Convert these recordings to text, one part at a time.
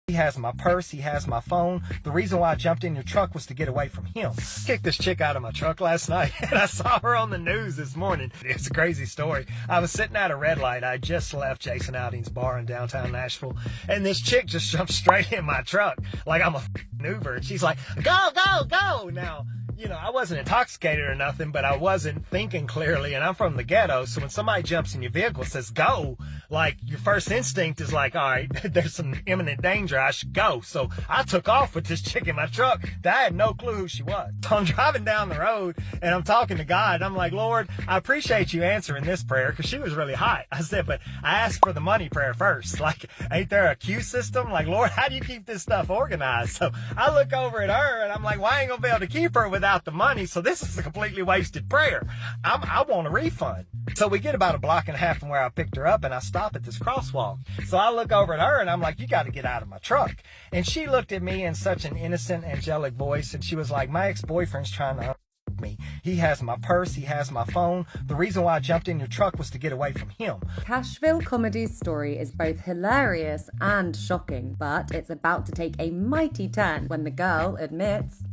He has my purse, he has my phone. The reason why I jumped in your truck was to get away from him. Kicked this chick out of my truck last night, and I saw her on the news this morning. It's a crazy story. I was sitting at a red light. I just left Jason Outings bar in downtown Nashville, and this chick just jumped straight in my truck like I'm a Uber, and she's like, go, go, go. Now, you know, I wasn't intoxicated or nothing, but I wasn't thinking clearly, and I'm from the ghetto, so when somebody jumps in your vehicle and says go, like, your first instinct is like, all right, there's some imminent danger, I should go. So I took off with this chick in my truck that I had no clue who she was. So I'm driving down the road, and I'm talking to God, and I'm like, Lord, I appreciate you answering this prayer, because she was really hot. I said, but I asked for the money prayer first. Like, ain't there a queue system? Like, Lord, how do you keep this stuff organized? So I look over at her, and I'm like, well, I ain't gonna be able to keep her without the money, so this is a completely wasted prayer. I want a refund. So we get about a block and a half from where I picked her up, and I stop at this crosswalk. So I look over at her, and I'm like, you got to get out of my truck. And she looked at me in such an innocent, angelic voice, and she was like, my ex-boyfriend's trying to me. He has my purse, he has my phone. The reason why I jumped in your truck was to get away from him. Cashville Comedy's story is both hilarious and shocking, but it's about to take a mighty turn when the girl admits.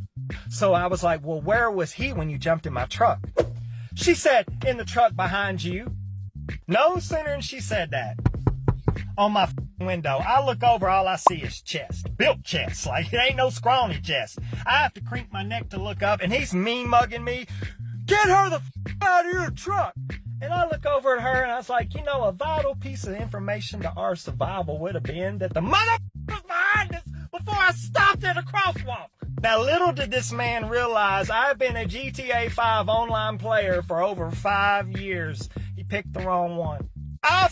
So I was like, well, where was he when you jumped in my truck? She said, in the truck behind you. No sooner than she said that, on my window, I look over, all I see is chest. Built chest. Like, it ain't no scrawny chest. I have to crank my neck to look up, and he's mean mugging me. Get her the out of your truck. And I look over at her, and I was like, you know, a vital piece of information to our survival would have been that the mother was behind us before I stopped at a crosswalk. Now, little did this man realize I've been a GTA 5 online player for over 5 years. He picked the wrong one. I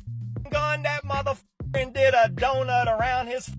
gunned that motherfucker and did a donut around his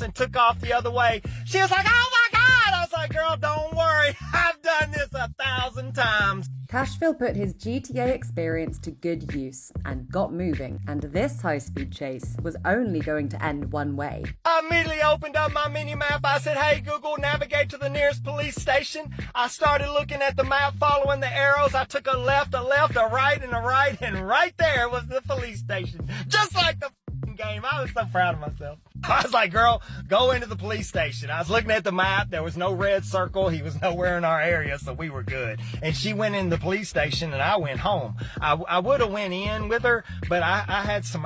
and took off the other way. She was like, oh my God! I was like, girl, don't worry. I've done this 1,000 times. Cashville put his GTA experience to good use and got moving, and this high-speed chase was only going to end one way. I immediately opened up my mini-map. I said, hey, Google, navigate to the nearest police station. I started looking at the map, following the arrows. I took a left, a right, and a right, and right there was the police station. Just like the game. I was so proud of myself. I was like, girl, go into the police station. I was looking at the map. There was no red circle. He was nowhere in our area, so we were good. And she went in the police station, and I went home. I would have went in with her, but I had some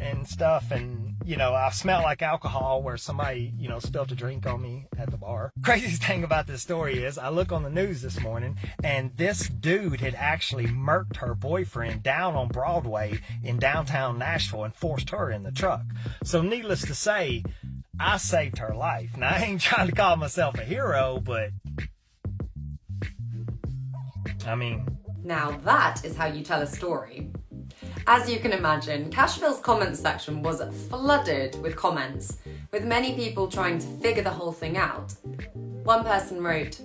and stuff, and, you know, I smelled like alcohol where somebody, you know, spilled a drink on me at the bar. Craziest thing about this story is I look on the news this morning, and this dude had actually murked her boyfriend down on Broadway in downtown Nashville and forced her in the truck. So needless to say, I saved her life. Now, I ain't trying to call myself a hero, but I mean... Now that is how you tell a story. As you can imagine, Cashville's comments section was flooded with comments, with many people trying to figure the whole thing out. One person wrote,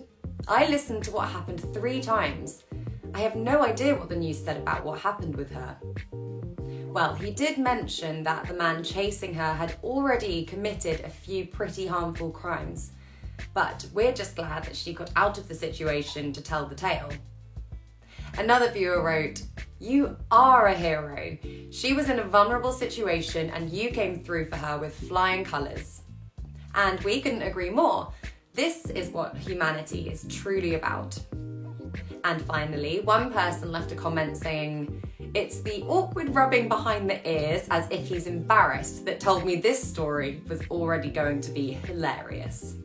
I listened to what happened 3 times. I have no idea what the news said about what happened with her. Well, he did mention that the man chasing her had already committed a few pretty harmful crimes, but we're just glad that she got out of the situation to tell the tale. Another viewer wrote, you are a hero. She was in a vulnerable situation and you came through for her with flying colours. And we couldn't agree more. This is what humanity is truly about. And finally, one person left a comment saying, it's the awkward rubbing behind the ears as if he's embarrassed that told me this story was already going to be hilarious.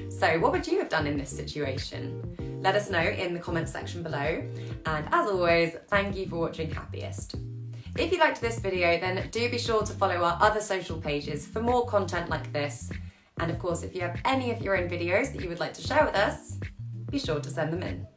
So what would you have done in this situation? Let us know in the comments section below. And as always, thank you for watching Happiest. If you liked this video, then do be sure to follow our other social pages for more content like this. And of course, if you have any of your own videos that you would like to share with us, be sure to send them in.